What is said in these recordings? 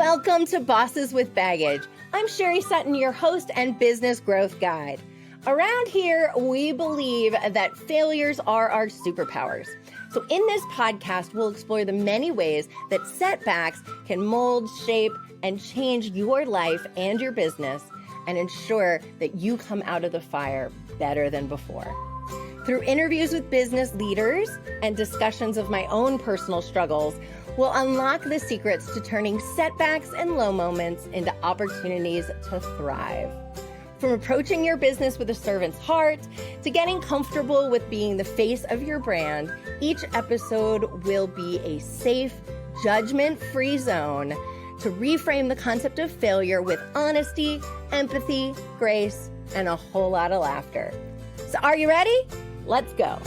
Welcome to Bosses with Baggage. I'm Sherry Sutton, your host and business growth guide. Around here, we believe that failures are our superpowers. So in this podcast, we'll explore the many ways that setbacks can mold, shape, and change your life and your business and ensure that you come out of the fire better than before. Through interviews with business leaders and discussions of my own personal struggles, we'll unlock the secrets to turning setbacks and low moments into opportunities to thrive. From approaching your business with a servant's heart to getting comfortable with being the face of your brand, each episode will be a safe, judgment-free zone to reframe the concept of failure with honesty, empathy, grace, and a whole lot of laughter. So are you ready? Let's go.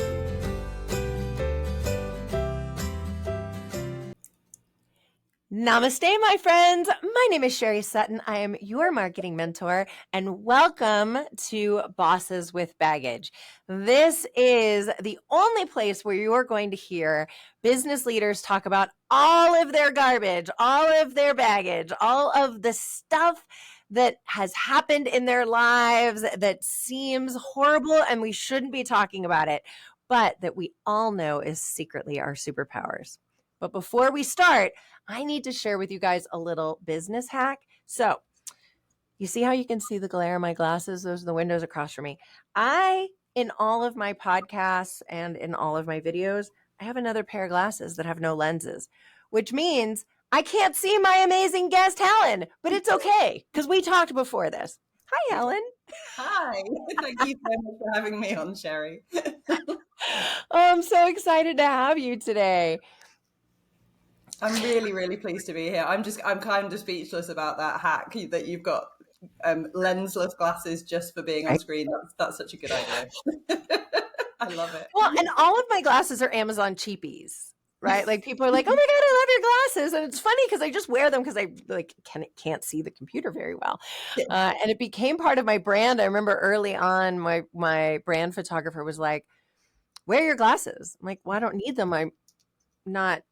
Namaste, my friends. My name is Sherry Sutton. I am your marketing mentor, and welcome to Bosses with Baggage. This is the only place where you're going to hear business leaders talk about all of their garbage, all of their baggage, all of the stuff that has happened in their lives that seems horrible and we shouldn't be talking about it, but that we all know is secretly our superpowers. But before we start, I need to share with you guys a little business hack. So you see how you can see the glare of my glasses? Those are the windows across from me. In all of my podcasts and in all of my videos, I have another pair of glasses that have no lenses, which means I can't see my amazing guest, Helen, but it's okay because we talked before this. Hi, Helen. Hi. Thank you so much for having me on, Sherry. I'm so excited to have you today. I'm really, really pleased to be here. I'm kind of speechless about that hack that you've got lensless glasses just for being on screen. That's such a good idea. I love it. Well, and all of my glasses are Amazon cheapies, right? Like people are like, "Oh my God, I love your glasses," and it's funny because I just wear them because I like can't see the computer very well, and it became part of my brand. I remember early on, my brand photographer was like, "Wear your glasses." I'm like, "Well, I don't need them. I'm not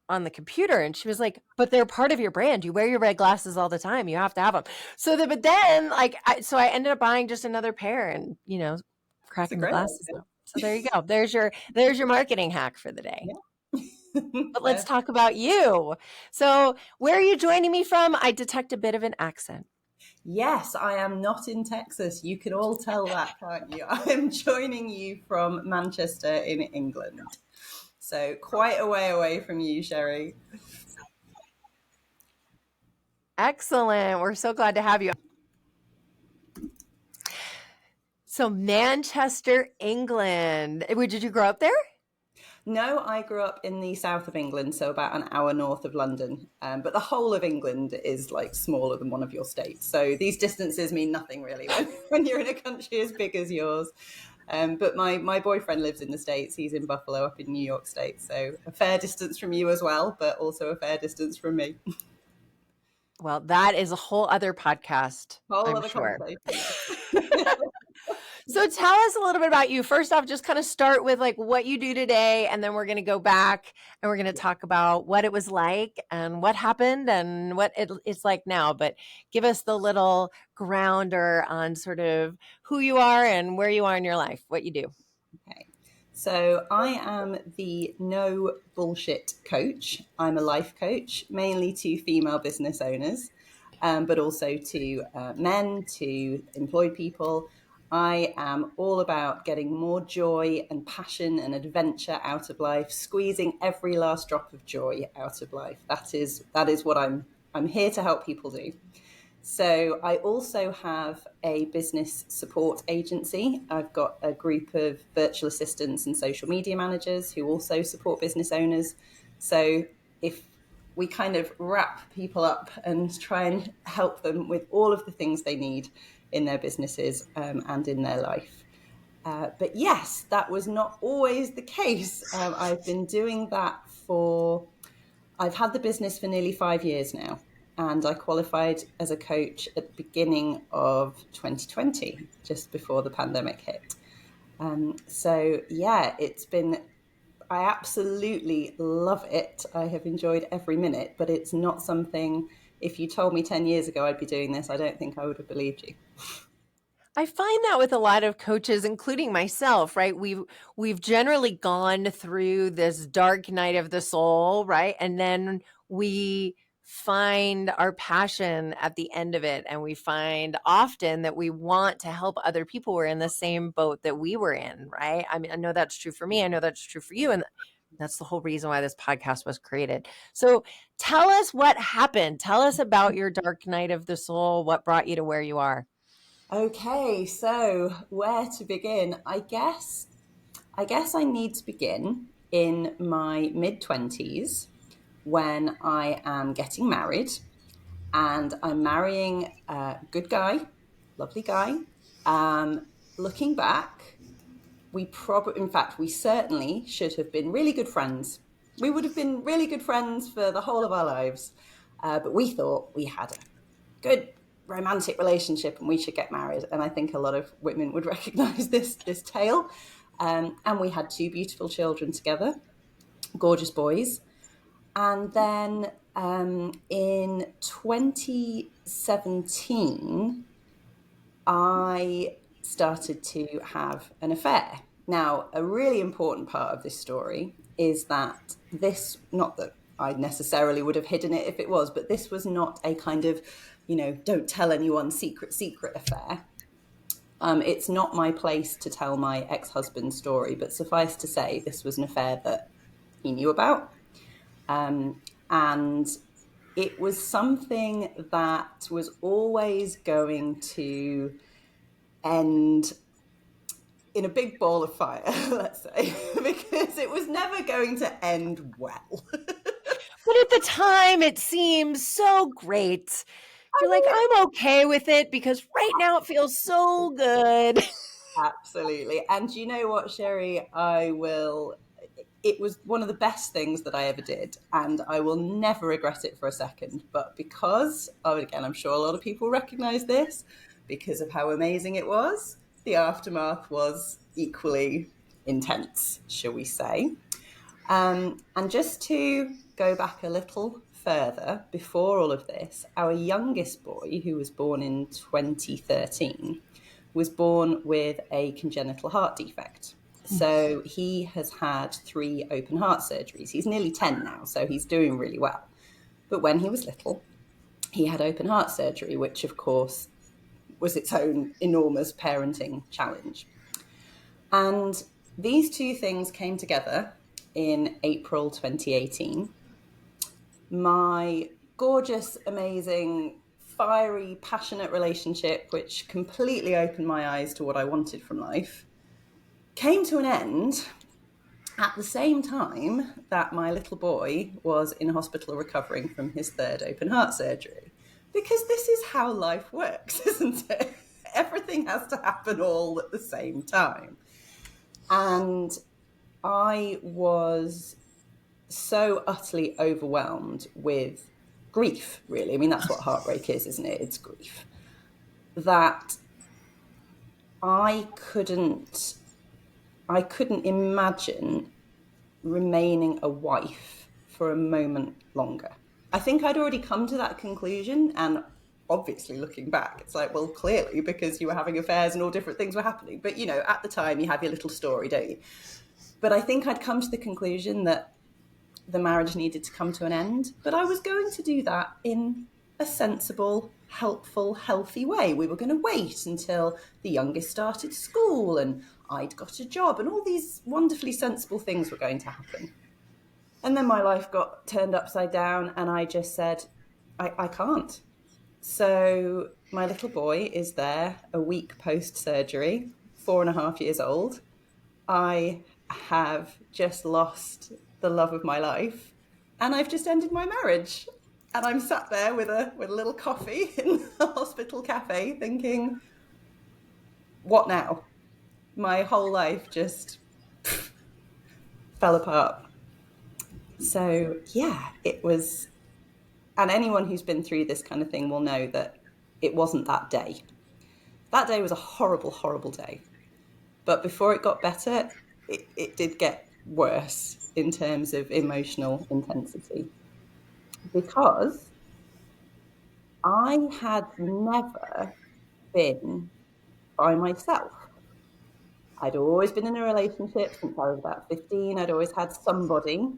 on the computer." And she was like, "But they're part of your brand. You wear your red glasses all the time. You have to have them." But then I ended up buying just another pair and, cracking the glasses out. So there you go. There's your marketing hack for the day. Yeah. But let's talk about you. So where are you joining me from? I detect a bit of an accent. Yes, I am not in Texas. You can all tell that, can't you? I am joining you from Manchester in England. So quite a way away from you, Sherry. Excellent. We're so glad to have you. So Manchester, England. Did you grow up there? No, I grew up in the south of England, so about an hour north of London. But the whole of England is like smaller than one of your states. So these distances mean nothing really when you're in a country as big as yours. But my boyfriend lives in the States. He's in Buffalo up in New York State. So a fair distance from you as well, but also a fair distance from me. Well, that is a whole other podcast. Whole other conversation. So tell us a little bit about you. First off, just kind of start with like what you do today, and then we're going to go back and we're going to talk about what it was like and what happened and what it's like now. But give us the little grounder on sort of who you are and where you are in your life, what you do. Okay. So I am the no bullshit coach. I'm a life coach, mainly to female business owners, but also to men, to employed people. I am all about getting more joy and passion and adventure out of life, squeezing every last drop of joy out of life. That is what I'm here to help people do. So I also have a business support agency. I've got a group of virtual assistants and social media managers who also support business owners. So if we kind of wrap people up and try and help them with all of the things they need in their businesses and in their life. But yes, that was not always the case. I've been doing that I've had the business for nearly 5 years now. And I qualified as a coach at the beginning of 2020, just before the pandemic hit. So yeah, I absolutely love it. I have enjoyed every minute, but it's not something if you told me 10 years ago I'd be doing this, I don't think I would have believed you. I find that with a lot of coaches, including myself, right? We've generally gone through this dark night of the soul, right? And then we find our passion at the end of it. And we find often that we want to help other people who are in the same boat that we were in, right? I mean, I know that's true for me. I know that's true for you. And that's the whole reason why this podcast was created. So tell us what happened. Tell us about your dark night of the soul. What brought you to where you are? Okay, so where to begin? I guess I need to begin in my mid-20s when I am getting married, and I'm marrying a good guy, lovely guy. Looking back, we certainly should have been really good friends. We would have been really good friends for the whole of our lives, but we thought we had a good romantic relationship and we should get married. And I think a lot of women would recognize this tale. And we had two beautiful children together, gorgeous boys. And then in 2017, I started to have an affair. Now, a really important part of this story is that this, not that I necessarily would have hidden it if it was, but this was not a kind of, don't tell anyone secret affair. It's not my place to tell my ex-husband's story, but suffice to say, this was an affair that he knew about. And it was something that was always going to end in a big ball of fire, let's say, because it was never going to end well. But at the time, it seems so great. You're like, I'm okay with it because right now it feels so good. Absolutely. And you know what, Sherry? It was one of the best things that I ever did, and I will never regret it for a second. But because, again, I'm sure a lot of people recognize this, because of how amazing it was, the aftermath was equally intense, shall we say. And just to go back a little further, before all of this, our youngest boy, who was born in 2013, was born with a congenital heart defect. So he has had 3 open heart surgeries. He's nearly 10 now, so he's doing really well. But when he was little, he had open heart surgery, which of course was its own enormous parenting challenge. And these two things came together in April 2018. My gorgeous, amazing, fiery, passionate relationship, which completely opened my eyes to what I wanted from life, came to an end at the same time that my little boy was in hospital recovering from his 3rd open heart surgery. Because this is how life works, isn't it? Everything has to happen all at the same time. And I was so utterly overwhelmed with grief, really. I mean, that's what heartbreak is, isn't it? It's grief. That I couldn't imagine remaining a wife for a moment longer. I think I'd already come to that conclusion, and obviously looking back, it's like, well, clearly, because you were having affairs and all different things were happening. But, at the time you have your little story, don't you? But I think I'd come to the conclusion that the marriage needed to come to an end, but I was going to do that in a sensible, helpful, healthy way. We were going to wait until the youngest started school and I'd got a job, and all these wonderfully sensible things were going to happen. And then my life got turned upside down, and I just said, I can't. So my little boy is there a week post-surgery, 4.5 years old. I have just lost the love of my life, and I've just ended my marriage. And I'm sat there with a little coffee in the hospital cafe thinking, what now? My whole life just fell apart. So yeah, it was, and anyone who's been through this kind of thing will know that it wasn't that day. That day was a horrible, horrible day. But before it got better, it did get worse in terms of emotional intensity. Because I had never been by myself. I'd always been in a relationship since I was about 15. I'd always had somebody.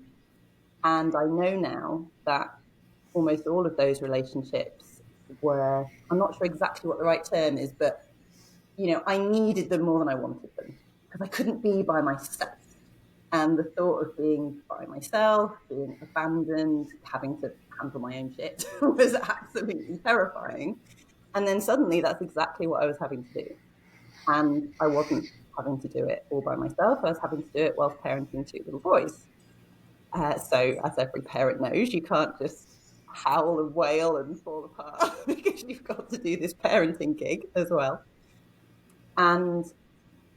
And I know now that almost all of those relationships were, I'm not sure exactly what the right term is, but, I needed them more than I wanted them because I couldn't be by myself. And the thought of being by myself, being abandoned, having to handle my own shit was absolutely terrifying. And then suddenly that's exactly what I was having to do. And I wasn't having to do it all by myself. I was having to do it whilst parenting two little boys. So, as every parent knows, you can't just howl and wail and fall apart because you've got to do this parenting gig as well. And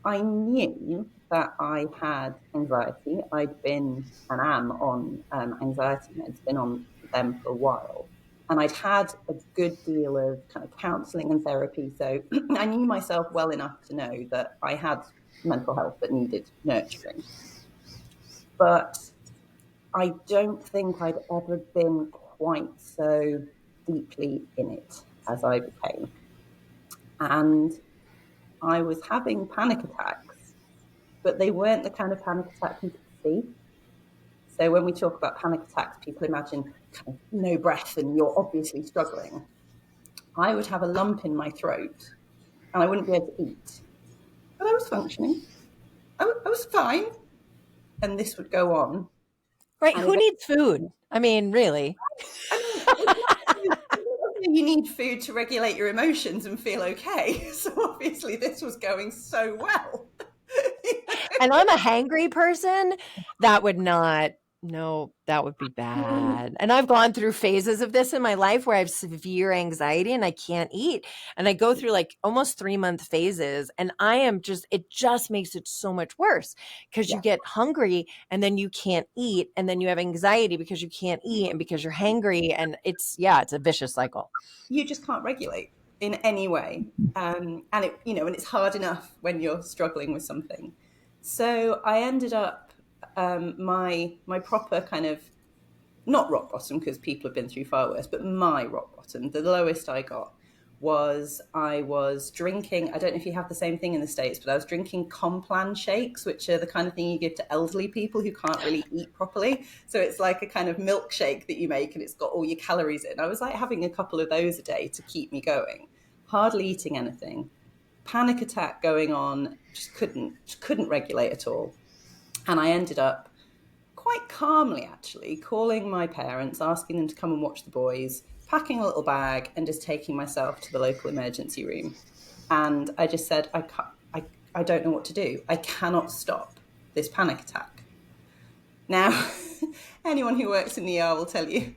I knew that I had anxiety. I'd been and am on anxiety meds, been on them for a while. And I'd had a good deal of kind of counselling and therapy. So I knew myself well enough to know that I had mental health that needed nurturing. But I don't think I'd ever been quite so deeply in it as I became. And I was having panic attacks, but they weren't the kind of panic attack you could see. So when we talk about panic attacks, people imagine kind of no breath and you're obviously struggling. I would have a lump in my throat and I wouldn't be able to eat, but I was functioning. I was fine. And this would go on. Right. And Who needs food? I mean, really? I mean, you need food to regulate your emotions and feel okay. So obviously this was going so well. And I'm a hangry person. That would not, no, that would be bad. And I've gone through phases of this in my life where I have severe anxiety and I can't eat. And I go through like almost 3-month phases. And I am just, it just makes it so much worse because you get hungry and then you can't eat. And then you have anxiety because you can't eat and because you're hangry. And it's a vicious cycle. You just can't regulate in any way. And it's hard enough when you're struggling with something. So I ended up my proper kind of, not rock bottom because people have been through far worse, but my rock bottom, the lowest I got was I was drinking, I don't know if you have the same thing in the States, but I was drinking Complan shakes, which are the kind of thing you give to elderly people who can't really eat properly. So it's like a kind of milkshake that you make and it's got all your calories in. I was like having a couple of those a day to keep me going, hardly eating anything, panic attack going on, just couldn't regulate at all. And I ended up quite calmly, actually, calling my parents, asking them to come and watch the boys, packing a little bag and just taking myself to the local emergency room. And I just said, I don't know what to do. I cannot stop this panic attack. Now, anyone who works in the ER will tell you,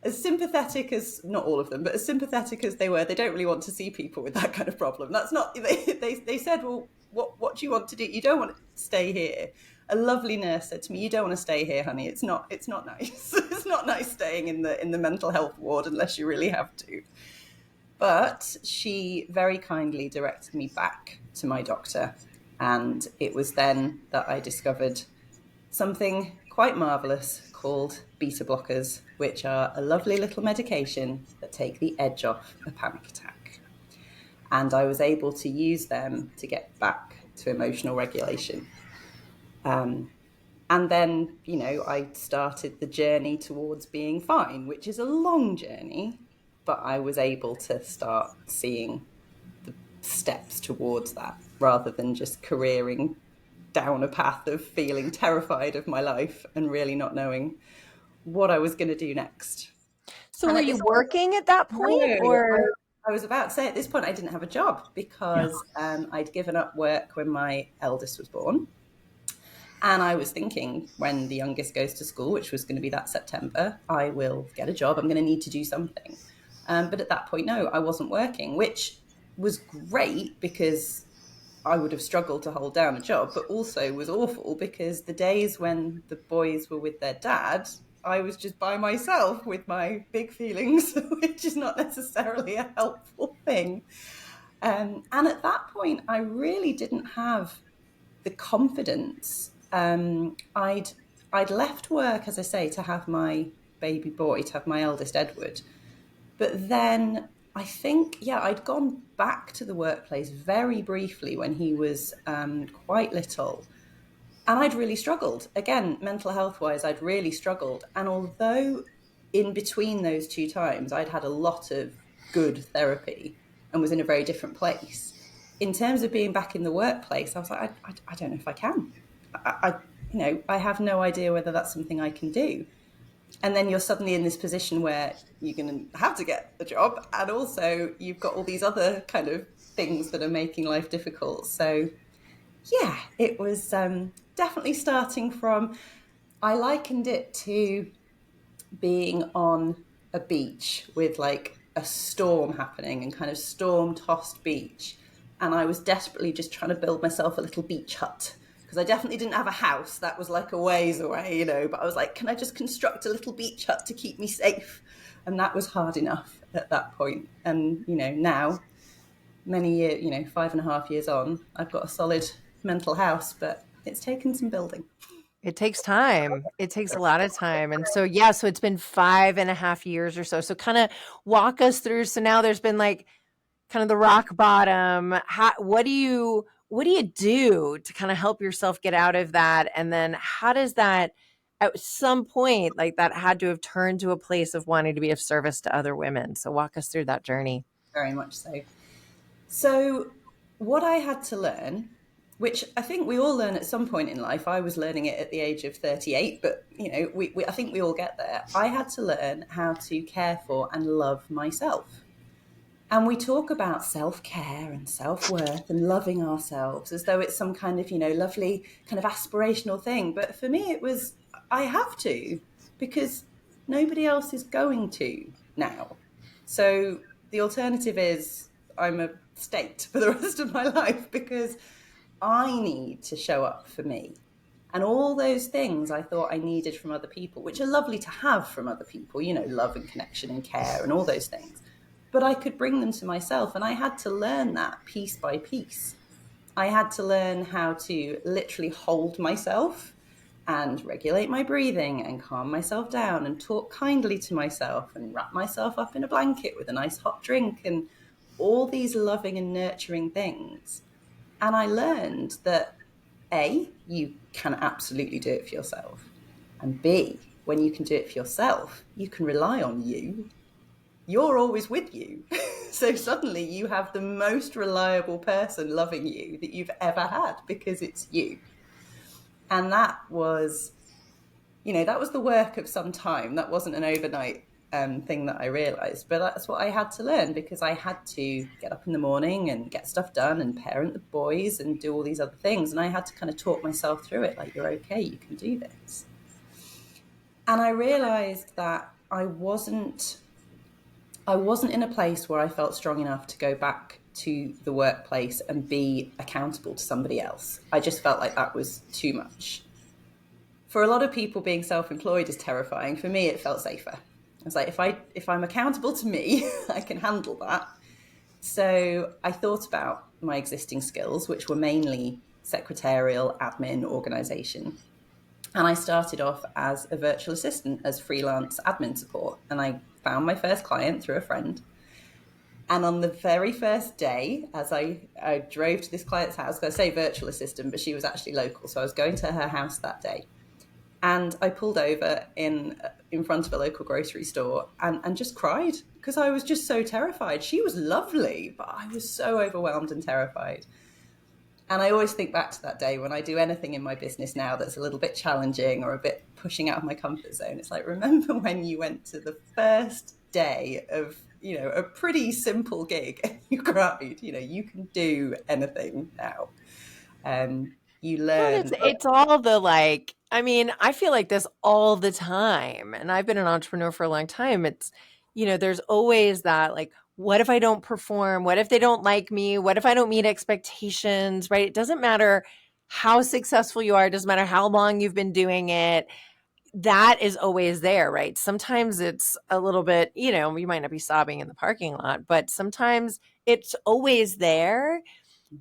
as sympathetic as, not all of them, but as sympathetic as they were, they don't really want to see people with that kind of problem. That's not, they said, well, what do you want to do? You don't want to stay here. A lovely nurse said to me, you don't want to stay here, honey. It's not nice. It's not nice staying in the mental health ward unless you really have to. But she very kindly directed me back to my doctor. And it was then that I discovered something quite marvelous called beta blockers, which are a lovely little medication that take the edge off a panic attack. And I was able to use them to get back to emotional regulation. And then, I started the journey towards being fine, which is a long journey, but I was able to start seeing the steps towards that rather than just careering down a path of feeling terrified of my life and really not knowing what I was going to do next. So were you working at that point or? I was about to say at this point I didn't have a job because I'd given up work when my eldest was born. And I was thinking when the youngest goes to school, which was going to be that September, I will get a job. I'm going to need to do something. But at that point, no, I wasn't working, which was great because I would have struggled to hold down a job, but also was awful because the days when the boys were with their dad, I was just by myself with my big feelings, which is not necessarily a helpful thing. And at that point, I really didn't have the confidence. I'd left work, as I say, to have my baby boy, to have my eldest Edward. But then I think, yeah, I'd gone back to the workplace very briefly when he was quite little. And I'd really struggled. Again, mental health wise, I'd really struggled. And although in between those two times, I'd had a lot of good therapy and was in a very different place, in terms of being back in the workplace, I was like, I don't know if I can. I have no idea whether that's something I can do. And then you're suddenly in this position where you're going to have to get a job, and also you've got all these other kind of things that are making life difficult. So yeah, it was definitely starting from, I likened it to being on a beach with like a storm happening and kind of storm tossed beach. And I was desperately just trying to build myself a little beach hut, because I definitely didn't have a house. That was like a ways away, but I was like, can I just construct a little beach hut to keep me safe? And that was hard enough at that point. And, now, many years, 5.5 years on, I've got a solid mental house, but it's taken some building. It takes time. It takes a lot of time. And so, yeah, so it's been 5.5 years or so. So kind of walk us through. So now there's been like kind of the rock bottom. What do you do to kind of help yourself get out of that? And then how does that, at some point, like that had to have turned to a place of wanting to be of service to other women. So walk us through that journey. Very much so. So what I had to learn, which I think we all learn at some point in life, I was learning it at the age of 38, but I think we all get there. I had to learn how to care for and love myself. And we talk about self-care and self-worth and loving ourselves as though it's some kind of, lovely kind of aspirational thing. But for me, it was, I have to, because nobody else is going to now. So the alternative is I'm a state for the rest of my life, because I need to show up for me. And all those things I thought I needed from other people, which are lovely to have from other people, love and connection and care and all those things. But I could bring them to myself, and I had to learn that piece by piece. I had to learn how to literally hold myself and regulate my breathing and calm myself down and talk kindly to myself and wrap myself up in a blanket with a nice hot drink and all these loving and nurturing things. And I learned that A, you can absolutely do it for yourself. And B, when you can do it for yourself, you can rely on you. You're always with you. So suddenly you have the most reliable person loving you that you've ever had, because it's you. And that was, that was the work of some time. That wasn't an overnight thing that I realized, but that's what I had to learn, because I had to get up in the morning and get stuff done and parent the boys and do all these other things. And I had to kind of talk myself through it, like, you're okay, you can do this. And I realized that I wasn't in a place where I felt strong enough to go back to the workplace and be accountable to somebody else. I just felt like that was too much. For a lot of people, being self-employed is terrifying. For me, it felt safer. I was like, if I'm accountable to me, I can handle that. So I thought about my existing skills, which were mainly secretarial, admin, organisation. And I started off as a virtual assistant, as freelance admin support. And I found my first client through a friend. And on the very first day, as I drove to this client's house, I say virtual assistant, but she was actually local. So I was going to her house that day. And I pulled over in front of a local grocery store and just cried, because I was just so terrified. She was lovely, but I was so overwhelmed and terrified. And I always think back to that day when I do anything in my business now that's a little bit challenging or a bit pushing out of my comfort zone. It's like, remember when you went to the first day of, a pretty simple gig and you cried? You can do anything now. You learn. It's all the I feel like this all the time. And I've been an entrepreneur for a long time. It's, there's always that, like, what if I don't perform? What if they don't like me? What if I don't meet expectations, right? It doesn't matter how successful you are. It doesn't matter how long you've been doing it. That is always there, right? Sometimes it's a little bit, you might not be sobbing in the parking lot, but sometimes it's always there.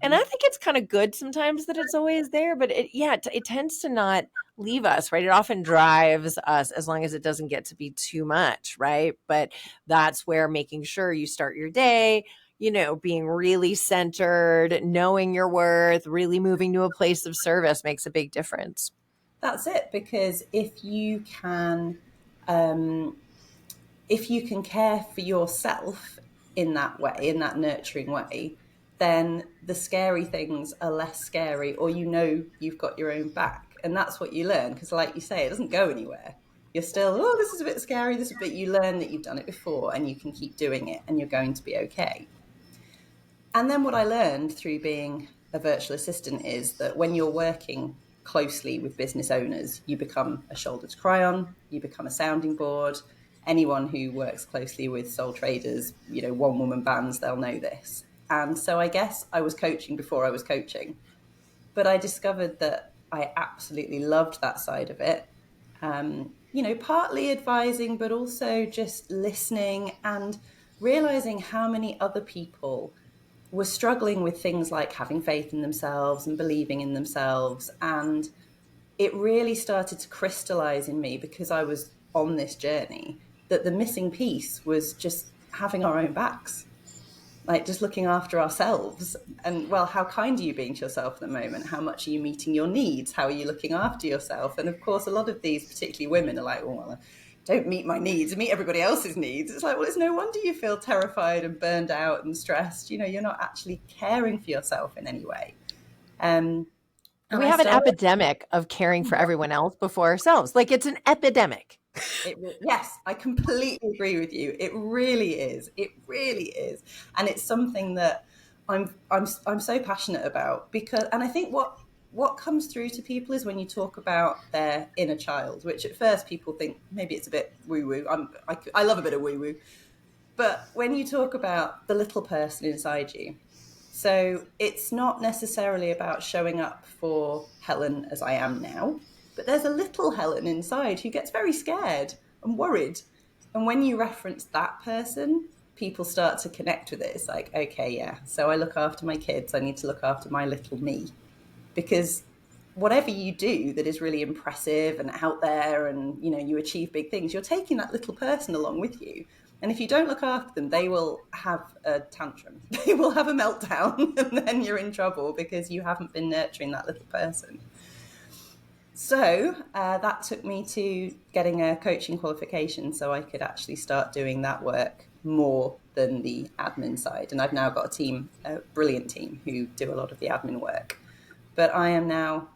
And I think it's kind of good sometimes that it's always there, but it tends to not leave us, right? It often drives us as long as it doesn't get to be too much, right? But that's where making sure you start your day, being really centered, knowing your worth, really moving to a place of service makes a big difference. That's it, because um, if you can care for yourself in that way, in that nurturing way, then the scary things are less scary, or you've got your own back. And that's what you learn, because like you say, it doesn't go anywhere. You're still, oh, this is a bit scary, but you learn that you've done it before and you can keep doing it and you're going to be okay. And then what I learned through being a virtual assistant is that when you're working closely with business owners, you become a shoulder to cry on, you become a sounding board. Anyone who works closely with sole traders, one-woman bands, they'll know this. And so I guess I was coaching before I was coaching, but I discovered that I absolutely loved that side of it. Partly advising, but also just listening and realizing how many other people were struggling with things like having faith in themselves and believing in themselves. And it really started to crystallize in me, because I was on this journey, that the missing piece was just having our own backs, like just looking after ourselves. And well, how kind are you being to yourself at the moment? How much are you meeting your needs? How are you looking after yourself? And of course, a lot of these, particularly women, are like, oh, well, don't meet my needs, meet everybody else's needs. It's like, well, it's no wonder you feel terrified and burned out and stressed. You're not actually caring for yourself in any way. We have an epidemic of caring for everyone else before ourselves. Like, it's an epidemic. Yes, I completely agree with you. It really is. It really is. And it's something that I'm so passionate about, because, and I think what comes through to people is when you talk about their inner child, which at first people think maybe it's a bit woo-woo. I love a bit of woo-woo. But when you talk about the little person inside you, so it's not necessarily about showing up for Helen as I am now, but there's a little Helen inside who gets very scared and worried. And when you reference that person, people start to connect with it. It's like, okay, yeah, so I look after my kids. I need to look after my little me. Because whatever you do that is really impressive and out there, and you achieve big things, you're taking that little person along with you. And if you don't look after them, they will have a tantrum. They will have a meltdown, and then you're in trouble because you haven't been nurturing that little person. So that took me to getting a coaching qualification so I could actually start doing that work more than the admin side. And I've now got a team, a brilliant team, who do a lot of the admin work. But I am now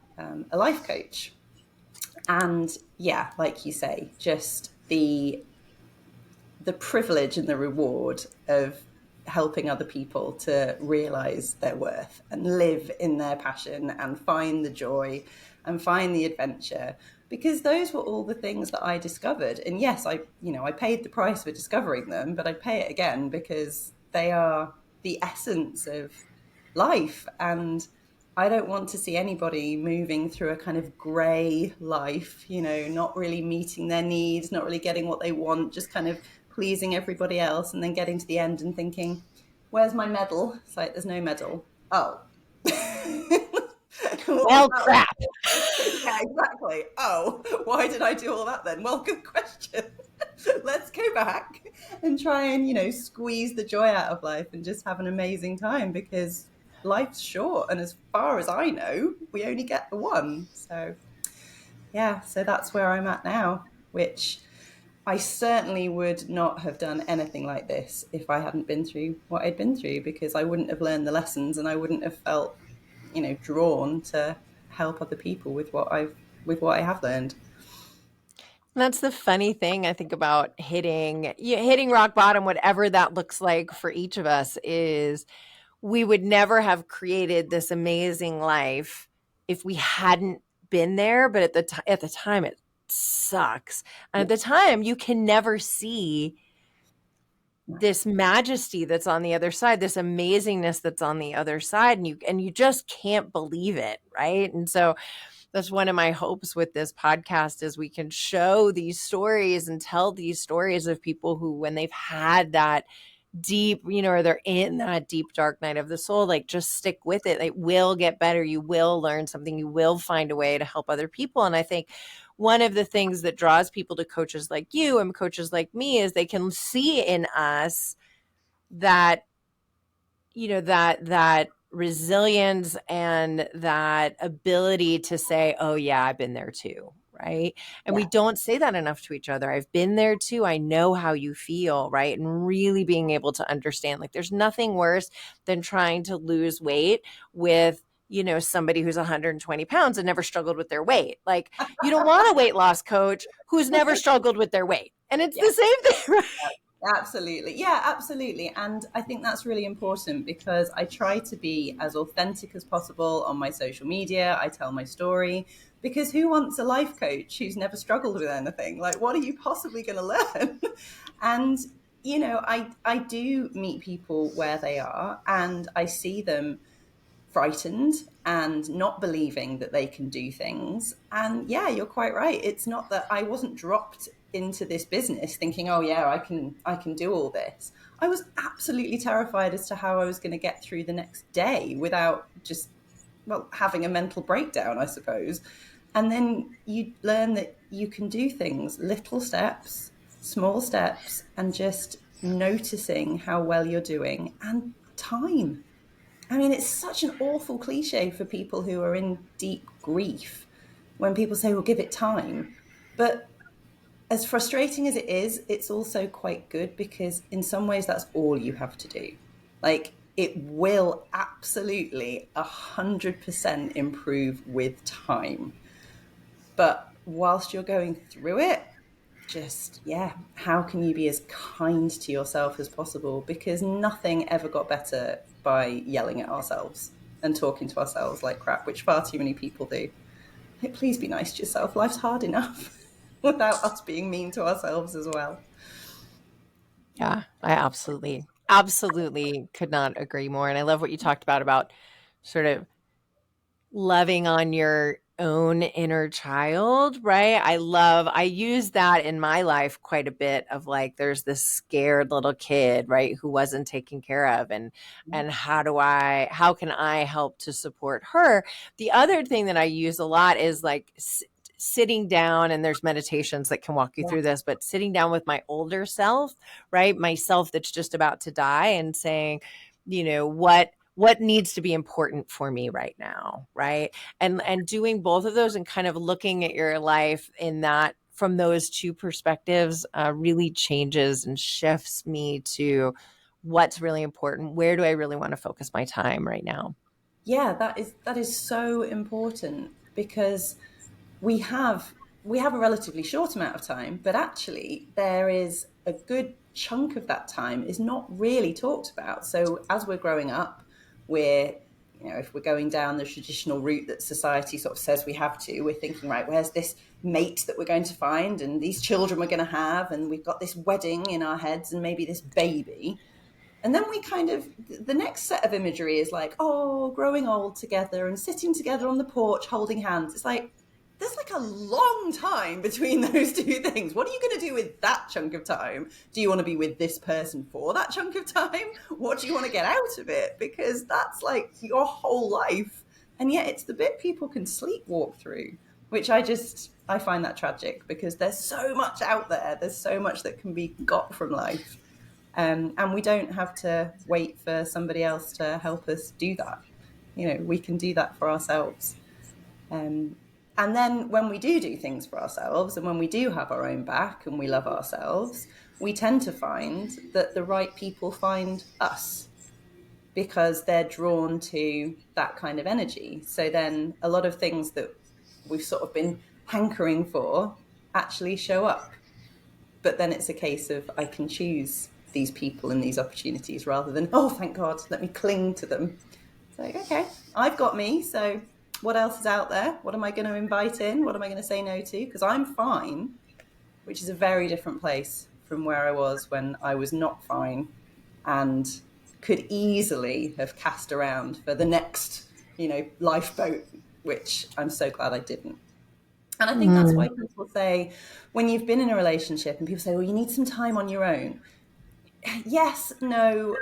a life coach. And yeah, like you say, just the privilege and the reward of helping other people to realize their worth and live in their passion and find the joy and find the adventure, because those were all the things that I discovered. And yes, I paid the price for discovering them, but I pay it again because they are the essence of life. And I don't want to see anybody moving through a kind of grey life, not really meeting their needs, not really getting what they want, just kind of pleasing everybody else, and then getting to the end and thinking, where's my medal? It's like, there's no medal. Oh. Well, crap. Yeah, exactly. Oh, why did I do all that then? Well, good question. Let's go back and try and, squeeze the joy out of life and just have an amazing time, because life's short. And as far as I know, we only get the one. So, yeah, so that's where I'm at now, which I certainly would not have done anything like this if I hadn't been through what I'd been through, because I wouldn't have learned the lessons and I wouldn't have felt, drawn to help other people with what I have learned. That's the funny thing I think about hitting rock bottom, whatever that looks like for each of us, is we would never have created this amazing life if we hadn't been there. But at the time, it sucks. And at the time, you can never see this majesty that's on the other side, this amazingness that's on the other side, and you just can't believe it, right? And so that's one of my hopes with this podcast, is we can show these stories and tell these stories of people who, when they've had that deep, or they're in that deep dark night of the soul, like just stick with it. It will get better. You will learn something. You will find a way to help other people. And I think one of the things that draws people to coaches like you and coaches like me is they can see in us that, that resilience and that ability to say, oh yeah, I've been there too. Right. And we Yeah. don't say that enough to each other. I've been there too. I know how you feel. Right. And really being able to understand, like, there's nothing worse than trying to lose weight with, somebody who's 120 pounds and never struggled with their weight. Like, you don't want a weight loss coach who's never struggled with their weight. And it's Yeah. the same thing, right? Absolutely. Yeah, absolutely. And I think that's really important because I try to be as authentic as possible on my social media. I tell my story because who wants a life coach who's never struggled with anything? Like, what are you possibly going to learn? And, I do meet people where they are and I see them frightened and not believing that they can do things. And yeah, you're quite right. It's not that I wasn't dropped into this business thinking, oh yeah, I can do all this. I was absolutely terrified as to how I was going to get through the next day without just, well, having a mental breakdown, I suppose. And then you learn that you can do things, little steps, small steps, and just noticing how well you're doing and time. I mean, it's such an awful cliche for people who are in deep grief when people say, well, give it time. But as frustrating as it is, it's also quite good because in some ways that's all you have to do. Like, it will absolutely 100% improve with time. But whilst you're going through it, just, yeah, how can you be as kind to yourself as possible? Because nothing ever got better by yelling at ourselves and talking to ourselves like crap, which far too many people do. Like, please be nice to yourself. Life's hard enough without us being mean to ourselves as well. Yeah, I absolutely could not agree more. And I love what you talked about sort of loving on your own inner child, right? I use that in my life quite a bit of, like, there's this scared little kid, right, who wasn't taken care of, and how can I help to support her? The other thing that I use a lot is like sitting down, and there's meditations that can walk you Yeah. through this, but sitting down with my older self, right? Myself that's just about to die, and saying, what needs to be important for me right now, right? And doing both of those and kind of looking at your life in that from those two perspectives really changes and shifts me to what's really important. Where do I really want to focus my time right now? Yeah, that is so important because we have we have a relatively short amount of time, but actually there is a good chunk of that time is not really talked about. So as we're growing up, we're if we're going down the traditional route that society sort of says we have to, we're thinking, right, where's this mate that we're going to find and these children we're going to have, and we've got this wedding in our heads and maybe this baby. And then we kind of, the next set of imagery is like, oh, growing old together and sitting together on the porch holding hands. It's like, there's like a long time between those two things. What are you going to do with that chunk of time? Do you want to be with this person for that chunk of time? What do you want to get out of it? Because that's like your whole life. And yet it's the bit people can sleepwalk through, which I find that tragic because there's so much out there. There's so much that can be got from life. And we don't have to wait for somebody else to help us do that. We can do that for ourselves. Um, and then when we do things for ourselves and when we do have our own back and we love ourselves, we tend to find that the right people find us because they're drawn to that kind of energy. So then a lot of things that we've sort of been hankering for actually show up. But then it's a case of I can choose these people and these opportunities rather than, oh, thank God, let me cling to them. It's like, okay, I've got me. So what else is out there? What am I going to invite in? What am I going to say no to? Because I'm fine, which is a very different place from where I was when I was not fine and could easily have cast around for the next, lifeboat, which I'm so glad I didn't. And I think that's why people say, when you've been in a relationship and people say, well, you need some time on your own. yes, no,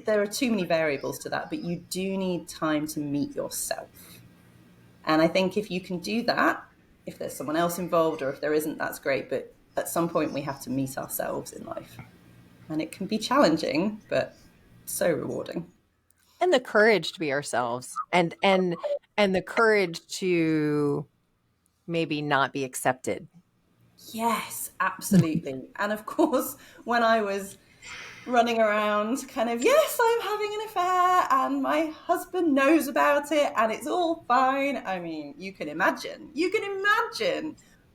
there are too many variables to that, but you do need time to meet yourself. And I think if you can do that, if there's someone else involved or if there isn't, that's great. But at some point, we have to meet ourselves in life. And it can be challenging, but so rewarding. And the courage to be ourselves, and the courage to maybe not be accepted. Yes, absolutely. And of course, when I was running around kind of, yes, I'm having an affair and my husband knows about it and it's all fine. I mean, you can imagine.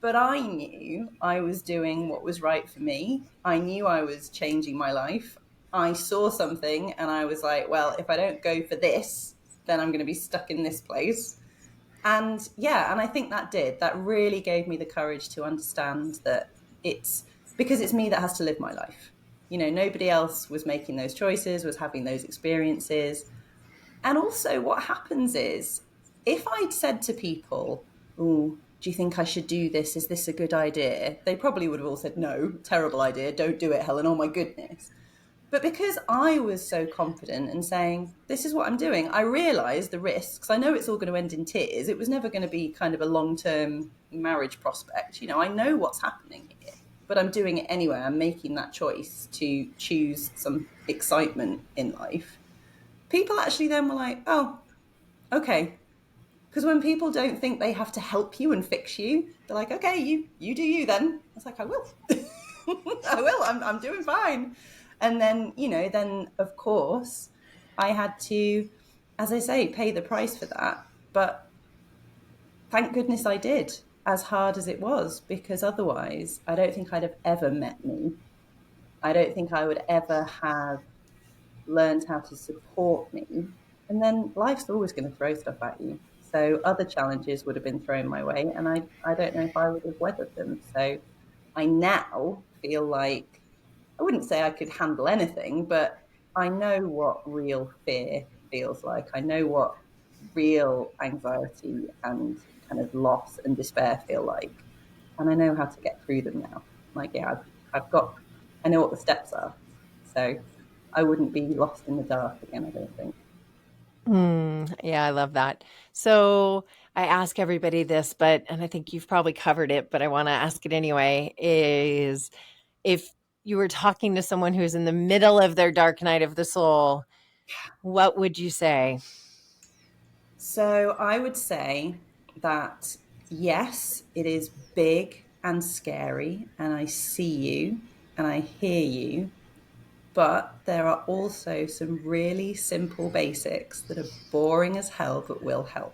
But I knew I was doing what was right for me. I knew I was changing my life. I saw something and I was like, well, if I don't go for this, then I'm going to be stuck in this place. And yeah, and I think that really gave me the courage to understand that it's because it's me that has to live my life. You know, nobody else was making those choices, was having those experiences. And also, what happens is if I'd said to people, oh, do you think I should do this? Is this a good idea? They probably would have all said, no, terrible idea. Don't do it, Helen. Oh, my goodness. But because I was so confident and saying, this is what I'm doing, I realised the risks. I know it's all going to end in tears. It was never going to be kind of a long-term marriage prospect. You know, I know what's happening here, but I'm doing it anyway. I'm making that choice to choose some excitement in life. People actually then were like, oh, okay. Because when people don't think they have to help you and fix you, they're like, okay, you do you then. I was like, I will. I will. I'm doing fine. And then, you know, then of course I had to, as I say, pay the price for that. But thank goodness I did, as hard as it was, because otherwise I don't think I'd have ever met me. I don't think I would ever have learned how to support me. And then life's always going to throw stuff at you. So other challenges would have been thrown my way, and I don't know if I would have weathered them. So I now feel like I wouldn't say I could handle anything, but I know what real fear feels like. I know what real anxiety and kind of loss and despair feel like. And I know how to get through them now. Like, yeah, I know what the steps are. So I wouldn't be lost in the dark again, I don't think. Yeah, I love that. So I ask everybody this, and I think you've probably covered it, but I want to ask it anyway, is if you were talking to someone who's in the middle of their dark night of the soul, what would you say? So I would say that yes, it is big and scary, and I see you and I hear you, but there are also some really simple basics that are boring as hell but will help.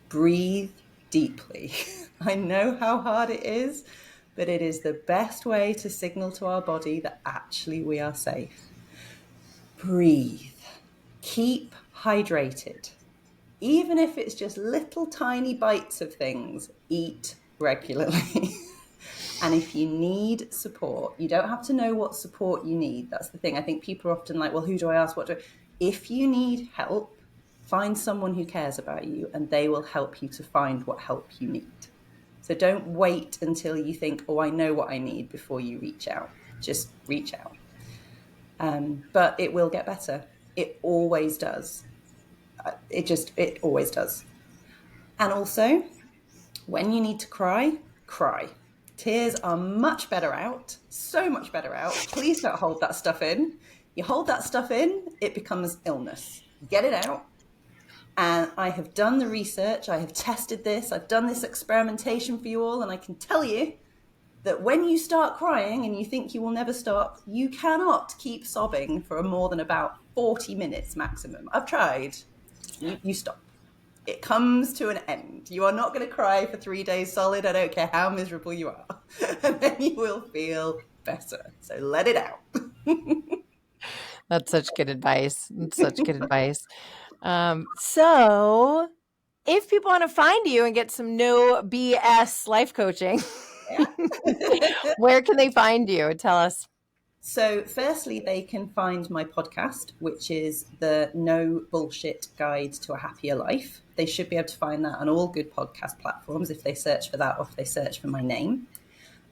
Breathe deeply. I know how hard it is, but it is the best way to signal to our body that actually we are safe. Breathe. Keep hydrated. Even if it's just little tiny bites of things, eat regularly. And if you need support, you don't have to know what support you need. That's the thing. I think people are often like, well, who do I ask? If you need help, find someone who cares about you and they will help you to find what help you need. So don't wait until you think, oh, I know what I need before you reach out. Just reach out. But it will get better. It always does. It always does. And also, when you need to cry, cry. Tears are much better out, so much better out. Please don't hold that stuff in. You hold that stuff in, it becomes illness. Get it out. And I have done the research, I have tested this, I've done this experimentation for you all, and I can tell you that when you start crying and you think you will never stop, you cannot keep sobbing for more than about 40 minutes maximum. I've tried. You stop. It comes to an end. You are not going to cry for 3 days solid. I don't care how miserable you are. And then you will feel better. So let it out. That's such good advice. That's such good advice. So if people want to find you and get some no BS life coaching, Yeah. where can they find you? Tell us. So, firstly, they can find my podcast, which is the No Bullshit Guide to a Happier Life. They should be able to find that on all good podcast platforms if they search for that or if they search for my name.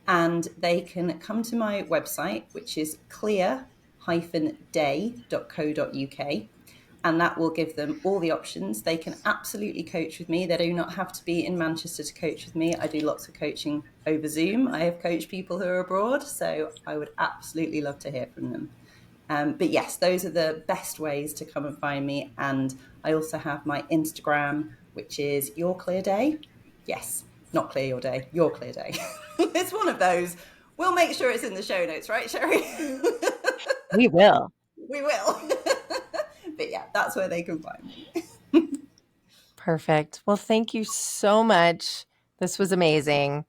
And they can come to my website, which is clear unfulfilled-day.co.uk. And that will give them all the options. They can absolutely coach with me. They do not have to be in Manchester to coach with me. I do lots of coaching over Zoom. I have coached people who are abroad, so I would absolutely love to hear from them. But yes, those are the best ways to come and find me. And I also have my Instagram, which is Your Clear Day. Yes, not Clear Your Day, Your Clear Day. It's one of those. We'll make sure it's in the show notes, right, Sherry? We will. We will. But yeah, that's where they can find me. Perfect. Well, thank you so much. This was amazing.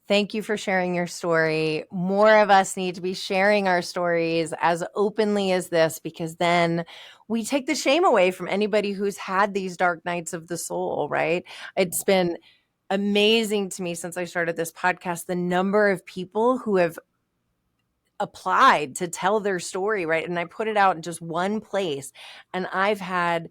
Thank you for sharing your story. More of us need to be sharing our stories as openly as this, because then we take the shame away from anybody who's had these dark nights of the soul, right? It's been amazing to me since I started this podcast, the number of people who have applied to tell their story, right? And I put it out in just one place, and I've had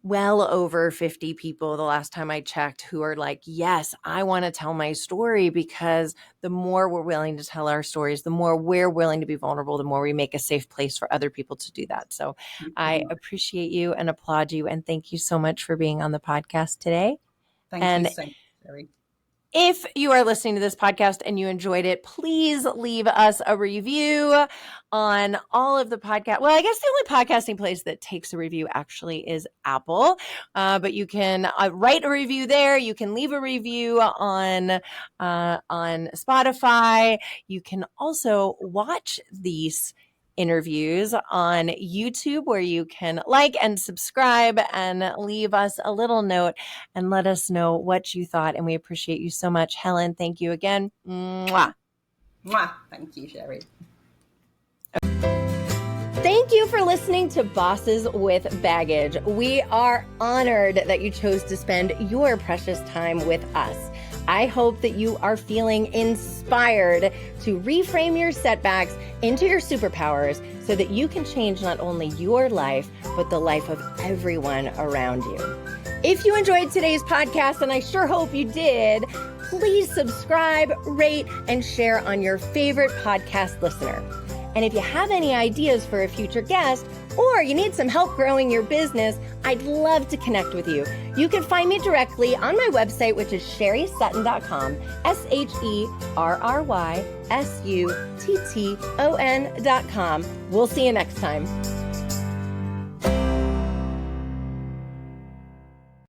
well over 50 people the last time I checked who are like, yes, I want to tell my story, because the more we're willing to tell our stories, the more we're willing to be vulnerable, the more we make a safe place for other people to do that. So I appreciate you and applaud you. And thank you so much for being on the podcast today. Thank you so much, Sherry. If you are listening to this podcast and you enjoyed it, please leave us a review on all of the podcast. Well, I guess the only podcasting place that takes a review actually is Apple, but you can write a review there. You can leave a review on Spotify. You can also watch these interviews on YouTube, where you can like and subscribe and leave us a little note and let us know what you thought. And we appreciate you so much. Helen, thank you again. Mwah. Mwah. Thank you, Sherry. Thank you for listening to Bosses with Baggage. We are honored that you chose to spend your precious time with us. I hope that you are feeling inspired to reframe your setbacks into your superpowers, so that you can change not only your life, but the life of everyone around you. If you enjoyed today's podcast, and I sure hope you did, please subscribe, rate, and share on your favorite podcast listener. And if you have any ideas for a future guest, or you need some help growing your business, I'd love to connect with you. You can find me directly on my website, which is sherrysutton.com, SherrySutton.com. We'll see you next time.